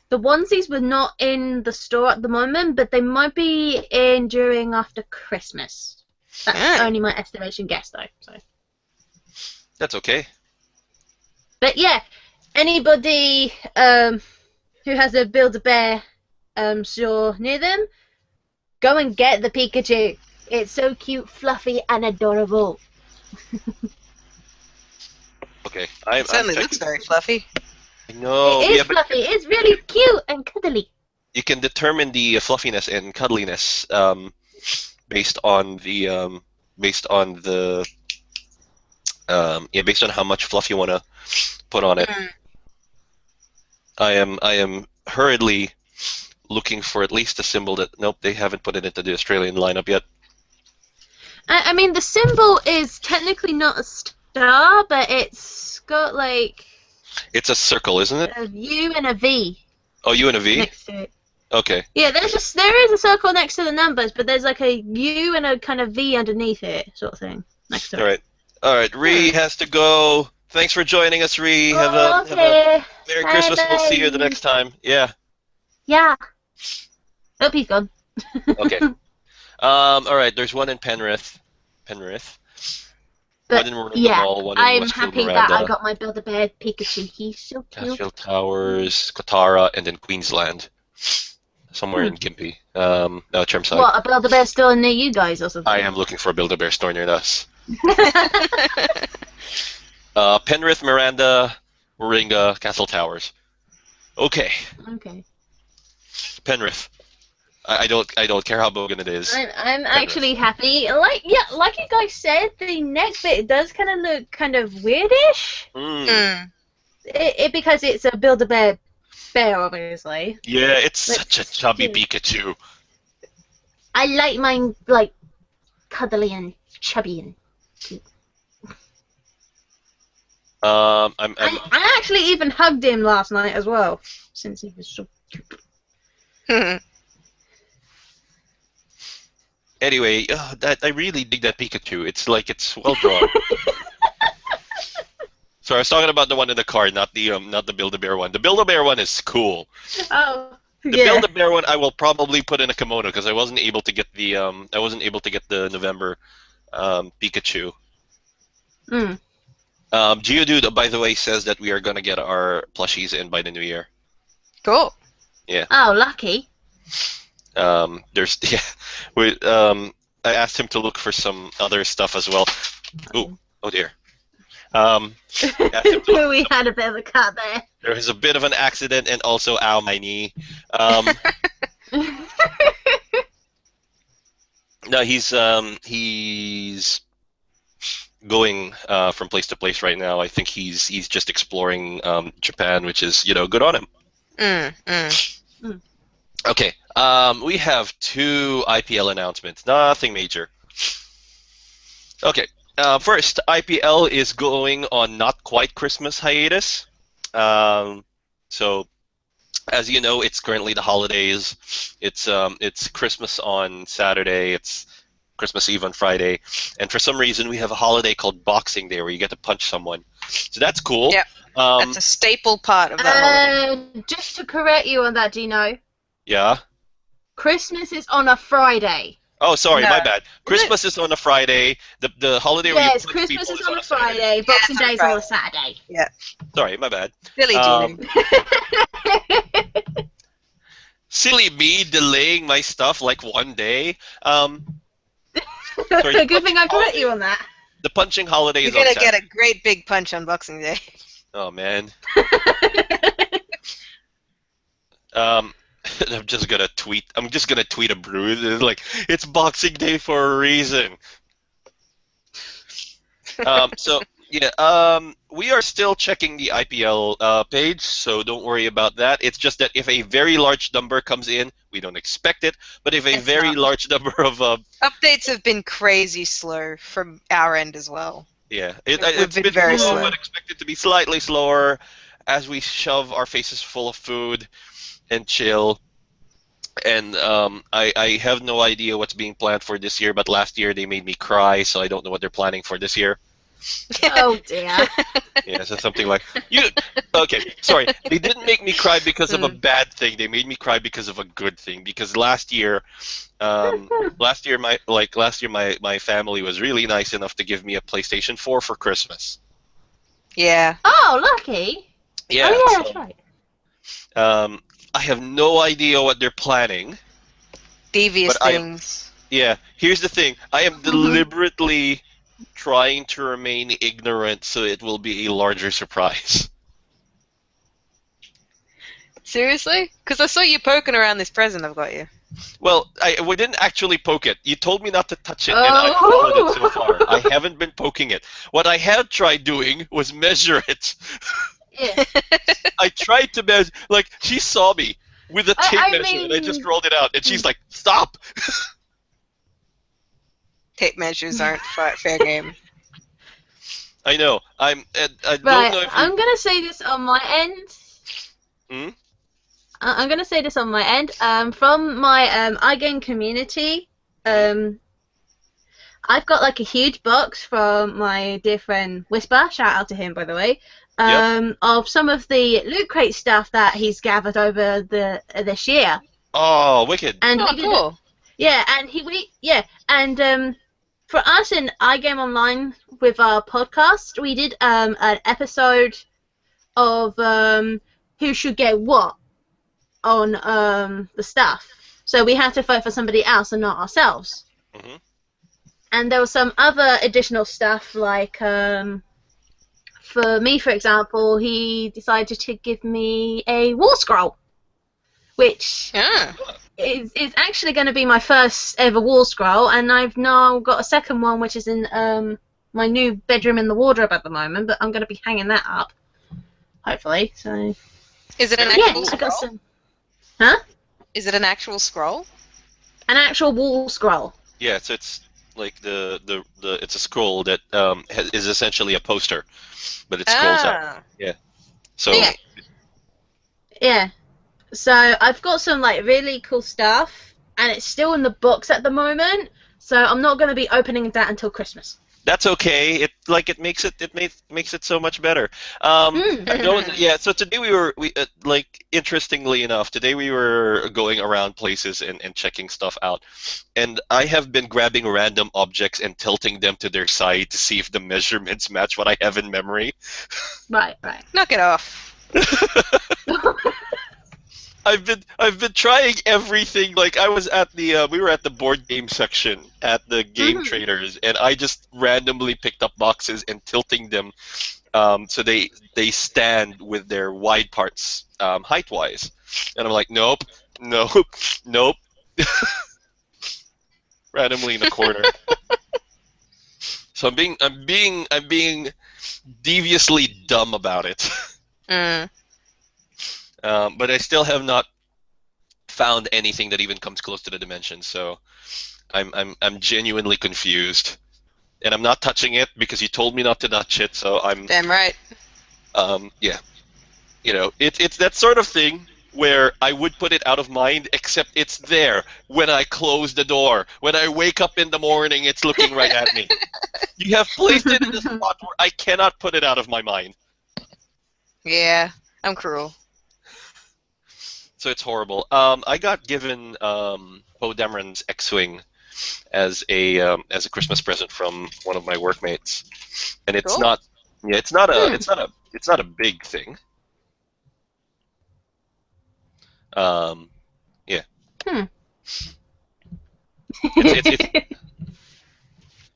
the onesies were not in the store at the moment, but they might be in during after Christmas. That's Yeah. only my estimation guess, though. So. That's okay. But yeah, anybody who has a Build-A-Bear store near them, go and get the Pikachu. It's so cute, fluffy, and adorable. Okay, It I'm certainly looks checking. very fluffy. I It know. Yeah, is but fluffy. It's really cute and cuddly. you can determine the fluffiness and cuddliness based on the based on how much fluff you want to put on it. Mm. I am hurriedly looking for at least a symbol that. Nope, they haven't put it into the Australian lineup yet. I mean, the symbol is technically not a star, but it's got like It's a circle, isn't it? a U and a V Oh, U and a V. next to it. Okay. Yeah, there is a circle next to the numbers, but there's like a U and a kind of V underneath it, sort of thing, next to All it. right. All right. Ree has to go. Thanks for joining us, Ree. Have a Okay. Merry Bye Christmas. We'll see you the bye. next time. Yeah. Yeah. Oh, he's gone. Okay. All right. There's one in Penrith. One But in Marine yeah, Mall. One in I'm Westfield happy that I Miranda. got my Build-A-Bear Pikachu. He's so cute. Cashville Towers, Kotara, and then Queensland. Somewhere in Gympie. No, Chermside. What, a Build-A-Bear store near you guys or something? I am looking for a Build-A-Bear store near us. Penrith, Miranda, Warringah, Castle Towers. Okay, Okay. Penrith. I don't care how bogan it is. I'm actually happy. Like you guys said, the neck bit does kind of look kind of weirdish. Mm. It because it's a Build-A-Bear bear, obviously. Yeah, it's Like, such a chubby cute. Pikachu. I like mine like cuddly and chubby and cute. I'm I actually even hugged him last night as well, since he was so cute. anyway. That I really dig that Pikachu. It's like it's well drawn. So I was talking about the one in the card, not the Build-A-Bear one. The Build-A-Bear one is cool. Oh, The yeah. Build-A-Bear one I will probably put in a kimono because I wasn't able to get the November Pikachu. Mm. Geodude, by the way, says that we are gonna get our plushies in by the new year. Cool. Oh, lucky. There's I asked him to look for some other stuff as well. Ooh, oh dear. Asked him to look. We had a bit of a cut there. There was a bit of an accident and also ow my knee. No, he's going from place to place right now. I think he's just exploring Japan, which is good on him. Okay, we have 2 IPL announcements. Nothing major. Okay, first, IPL is going on not quite Christmas hiatus. So, as you know, it's currently the holidays. It's Christmas on Saturday. It's Christmas Eve on Friday, and for some reason we have a holiday called Boxing Day where you get to punch someone. So that's cool. Yep. That's a staple part of that holiday. Just to correct you on that, Gino, Yeah. Christmas is on a Friday. Oh, sorry, No. my bad. Christmas is on a Friday. The holiday where you Yes, punch Christmas people is on a Saturday. Friday. Boxing it's on a Day is on a Saturday. Sorry, my bad. Silly Um, Gino. Silly me delaying my stuff like one day. Sorry, Good thing I correct you on that. the punching holiday You're is on gonna Saturday. get a great big punch on Boxing Day. Oh man. I'm just gonna tweet a bruise. It's like it's Boxing Day for a reason. So yeah, we are still checking the IPL page, so don't worry about that. It's just that if a very large number comes in, we don't expect it, but if a It's very not. large number of Updates have been crazy slow from our end as well. yeah, We've it's been been very slow, slow. but expected to be slightly slower as we shove our faces full of food and chill. And I have no idea what's being planned for this year, but last year they made me cry, so I don't know what they're planning for this year. Oh dear. Yeah, so something like you. Okay, sorry. They didn't make me cry because of a bad thing. They made me cry because of a good thing. Because last year my family was really nice enough to give me a PlayStation 4 for Christmas. Yeah. Oh, lucky. Yeah. Oh, yeah, So, that's right. I have no idea what they're planning, Devious but things. yeah. Here's the thing: I am deliberately trying to remain ignorant so it will be a larger surprise. Seriously? Because I saw you poking around this present I've got you. Well, we didn't actually poke it. You told me not to touch it, and I've followed it so far. I Oh. haven't been poking it. What I had tried doing was measure it. Yeah. I tried to measure, like, she saw me with a tape I measure, and I just mean, rolled it out, and she's like, "Stop!" Tape measures aren't fair game. I know. I don't right, know if you. I'm gonna say this on my end. Hmm? I'm gonna say this on my end. From my iGame community, I've got like a huge box from my dear friend Whisper. Shout out to him, by the way. Yep. Of some of the loot crate stuff that he's gathered over this year, Oh, wicked. and Oh, we did cool. and for us in iGame Online with our podcast, we did an episode of who should get what on the stuff. So we had to vote for somebody else and not ourselves. Hmm. And there was some other additional stuff like for me, for example, he decided to give me a wall scroll, which Yeah. is actually going to be my first ever wall scroll, and I've now got a second one which is in my new bedroom in the wardrobe at the moment, but I'm going to be hanging that up, hopefully. So Is it an Very yeah, actual cool. I got scroll? some. Huh? Is it an actual scroll? An actual wall scroll. Yeah, so it's like the it's a scroll that is essentially a poster, but it scrolls out. Ah. So Yeah. Yeah. So I've got some like really cool stuff, and it's still in the box at the moment. So I'm not going to be opening that until Christmas. that's okay. It makes it so much better. No, yeah. So today we like, interestingly enough, today we were going around places and checking stuff out, and I have been grabbing random objects and tilting them to their side to see if the measurements match what I have in memory. Right. Knock it off. I've been trying everything. Like, I was at the we were at the board game section at the Game Traders, and I just randomly picked up boxes and tilting them so they stand with their wide parts height wise. And I'm like, nope, nope, nope. Randomly in a corner. So I'm being deviously dumb about it. Mm. But I still have not found anything that even comes close to the dimensions. So I'm genuinely confused, and I'm not touching it because you told me not to touch it. So I'm Damn right. yeah, it's that sort of thing where I would put it out of mind, except it's there when I close the door. When I wake up in the morning, it's looking right at me. You have placed it in a spot where I cannot put it out of my mind. Yeah, I'm cruel. So it's horrible. I got given Poe Dameron's X-Wing as a Christmas present from one of my workmates, and it's Cool. not. Yeah, it's not a big thing. Yeah.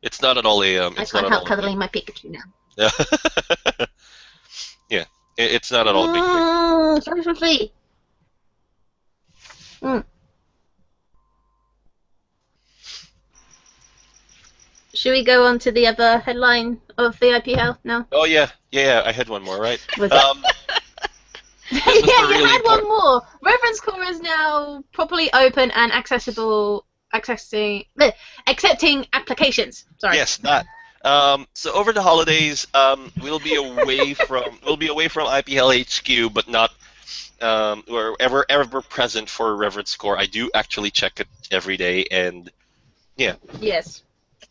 It's not at all a. I It's not can't at help all. cuddling my Pikachu now. Yeah, it's not at all a big thing. So sweet. Should we go on to the other headline of the IPL now? Oh yeah. I had one more, right? Was it? This Yeah, was the you really had one important. more. Reverence Core is now properly open and accepting applications. Sorry. Yes, that. So over the holidays, we'll be away from IPL HQ, but not we're ever present for Reverence Core. I do actually check it every day, and yeah. Yes.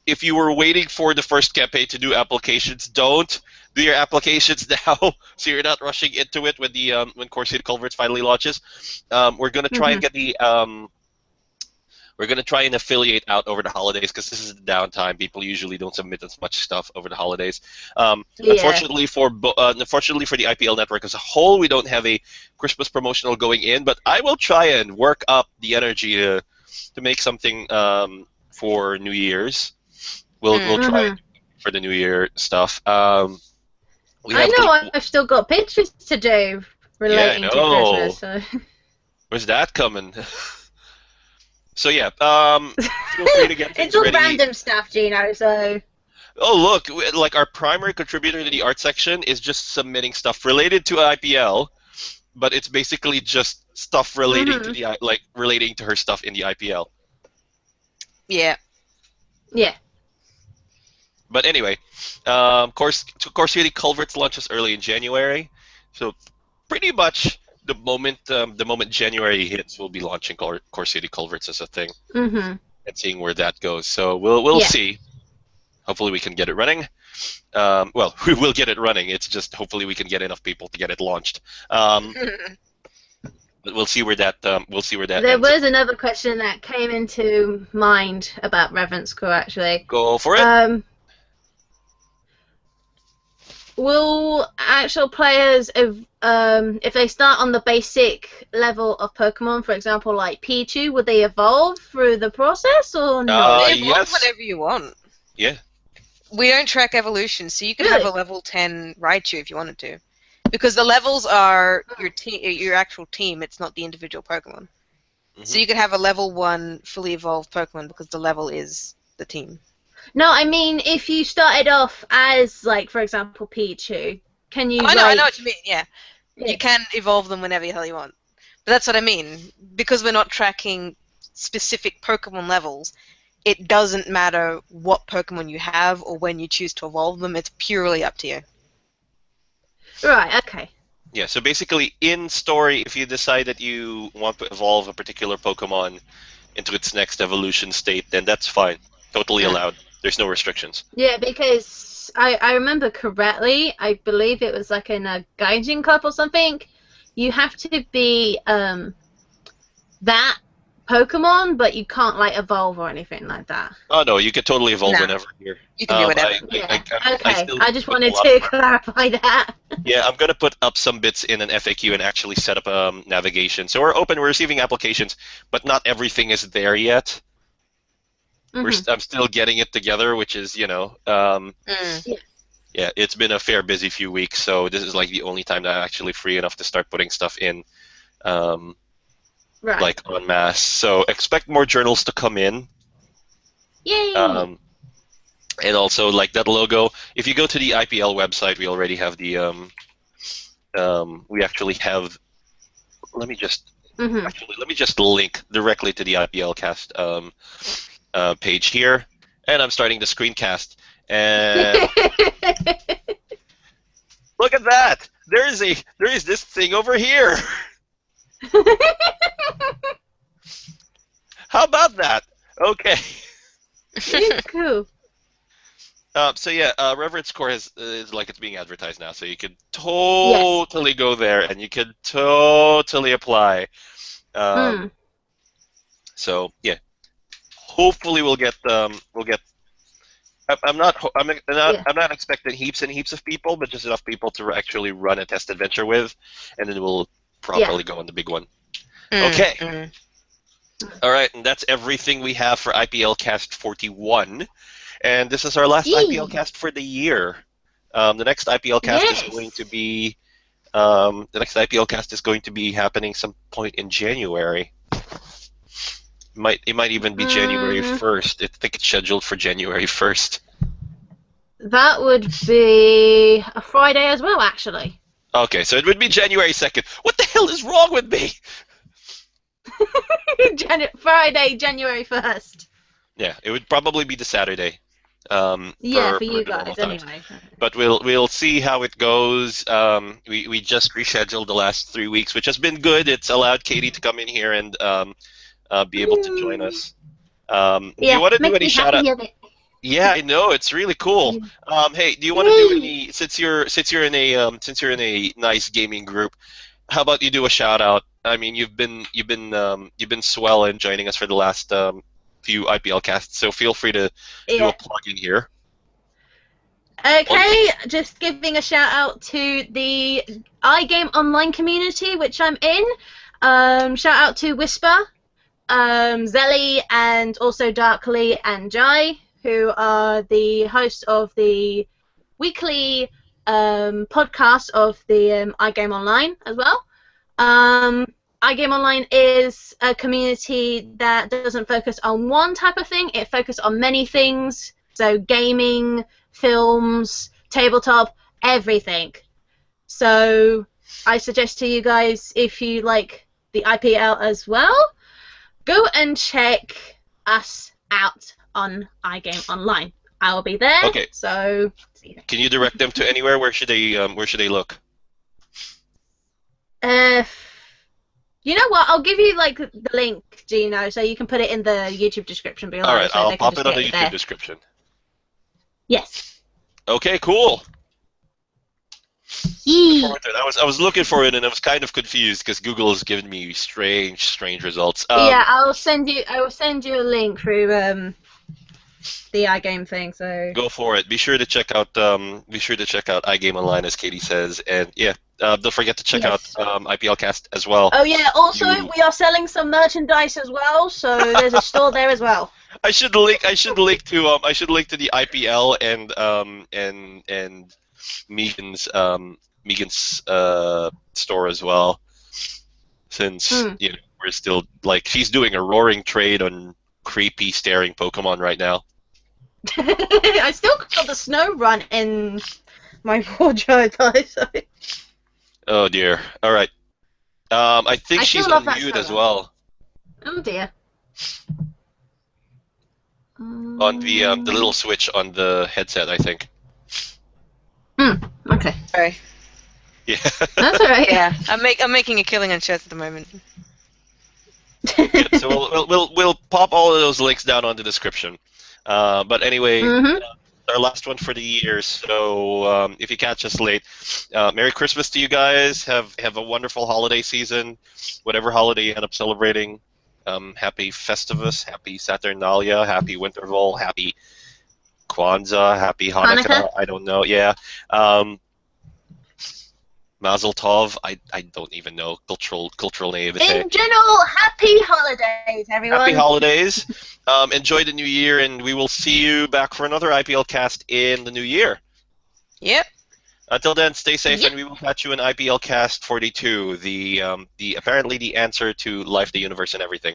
If you were waiting for the first campaign to do applications, don't do your applications now, so you're not rushing into it when when Core City Culverts finally launches. We're gonna try and get the We're going to try and affiliate out over the holidays because this is the downtime. People usually don't submit as much stuff over the holidays. Yeah. Unfortunately for the IPL network as a whole, we don't have a Christmas promotional going in, but I will try and work up the energy to make something for New Year's. We'll try for the New Year stuff. I've still got pictures to do relating to Christmas. So. Where's that coming? So yeah, feel free to get things it's all ready. random stuff, Gino. So. Oh look, like our primary contributor to the art section is just submitting stuff related to IPL, but it's basically just stuff relating to the relating to her stuff in the IPL. Yeah. Yeah. But anyway, Core City Culverts launches early in January, so pretty much the moment January hits, we'll be launching Core City Culverts as a thing and seeing where that goes. So we'll see. Hopefully we can get it running. Well, we will get it running. It's just hopefully we can get enough people to get it launched. But we'll see where that There was another question that came into mind about Reverence Core, actually. Go for it. Will actual players, if they start on the basic level of Pokemon, for example, like Pichu, would they evolve through the process or no? They evolve whatever you want. Yeah. We don't track evolution, so you could have a level 10 Raichu if you wanted to. Because the levels are your actual team, it's not the individual Pokemon. So you could have a level 1 fully evolved Pokemon because the level is the team. No, I mean, if you started off as, like, for example, Pichu, can you, I know what you mean, yeah. You can evolve them whenever the hell you want. But that's what I mean. Because we're not tracking specific Pokemon levels, it doesn't matter what Pokemon you have or when you choose to evolve them. It's purely up to you. Right, okay. Yeah, so basically in story, if you decide that you want to evolve a particular Pokemon into its next evolution state, then that's fine. Totally allowed. There's no restrictions. Yeah, because I remember correctly, I believe it was like in a Gaijin Cup or something, you have to be that Pokemon, but you can't like evolve or anything like that. Oh no, you can totally evolve whenever here. You can do whatever. I just wanted to clarify that. Yeah, I'm gonna put up some bits in an FAQ and actually set up navigation. So we're receiving applications, but not everything is there yet. I'm still getting it together, which is, yeah, it's been a fair busy few weeks, so this is like the only time that I'm actually free enough to start putting stuff in, like en masse. So expect more journals to come in. Yay! And also, like that logo, if you go to the IPL website, we already have the, we actually have, let me just link directly to the IPLcast page here, and I'm starting the screencast. And look at that! There is this thing over here. How about that? Okay. Cool. So yeah, Reverence Core is like it's being advertised now, so you could totally go there and you could totally apply. So yeah, hopefully we'll get. I'm not expecting heaps and heaps of people, but just enough people to actually run a test adventure with, and then we'll properly go on the big one. Okay. All right, and that's everything we have for IPLcast 41. And this is our last IPLcast for the year. The next IPLcast is going to be happening some point in January. It might even be January 1st. I think it's scheduled for January 1st. That would be a Friday as well, actually. Okay, so it would be January 2nd. What the hell is wrong with me? Friday, January 1st. Yeah, it would probably be the Saturday. For you guys, anyway. But we'll see how it goes. We just rescheduled the last 3 weeks, which has been good. It's allowed Katie to come in here and be able to join us. Do you want to do any shout out? Yeah, I know, it's really cool. Hey, do you want to do any, since you're in a nice gaming group, how about you do a shout out I mean, you've been swell in joining us for the last few IPL casts, so feel free to do Yeah. a plug in here. Okay, just giving a shout out to the iGame Online community, which I'm in. Shout out to Whisper, Zelly, and also Darkly and Jai, who are the hosts of the weekly podcast of the iGame Online as well. iGame Online is a community that doesn't focus on one type of thing, it focuses on many things. So gaming, films, tabletop, everything. So I suggest to you guys, if you like the IPL as well, go and check us out on iGame Online. I will be there. Okay. So Can you direct them to anywhere? Where should they look? You know what? I'll give you like the link, Gino, so you can put it in the YouTube description below. All right, so I'll they can pop just it on the get YouTube there. description. Yes. Okay, cool. Yee. I was looking for it and I was kind of confused because Google has given me strange results. Yeah, I will send you a link through the iGame thing. So Go for it. Be sure to check out iGame Online, as Katie says, and yeah, don't forget to check Yes. out IPLcast as well. Oh yeah, also You- we are selling some merchandise as well, so there's a store there as well. I should link to the IPL and Megan's store as well, since you know we're still like she's doing a roaring trade on creepy staring Pokemon right now. I still got the snow run in my wardrobe though, so Oh dear. All right. I think I she's still love on that mute snow as run. well oh dear. on the little switch on the headset, I think. Okay. Sorry. Yeah. That's alright. Yeah, I'm making a killing on shirts at the moment. Good. So we'll pop all of those links down on the description. But anyway, our last one for the year. So if you catch us late, Merry Christmas to you guys. Have a wonderful holiday season, whatever holiday you end up celebrating. Happy Festivus, Happy Saturnalia, Happy Winterval, Happy Kwanzaa, Happy Hanukkah. Hanukkah. I don't know. Yeah. Mazel Tov. I don't even know cultural name. In general, happy holidays, everyone. Happy holidays. Enjoy the new year, and we will see you back for another IPL cast in the new year. Yep. Until then, stay safe, Yep. and we will catch you in IPL cast 42, the apparently the answer to life, the universe, and everything.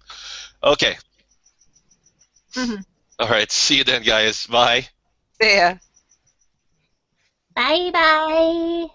Okay. All right. See you then, guys. Bye. See ya. Bye bye.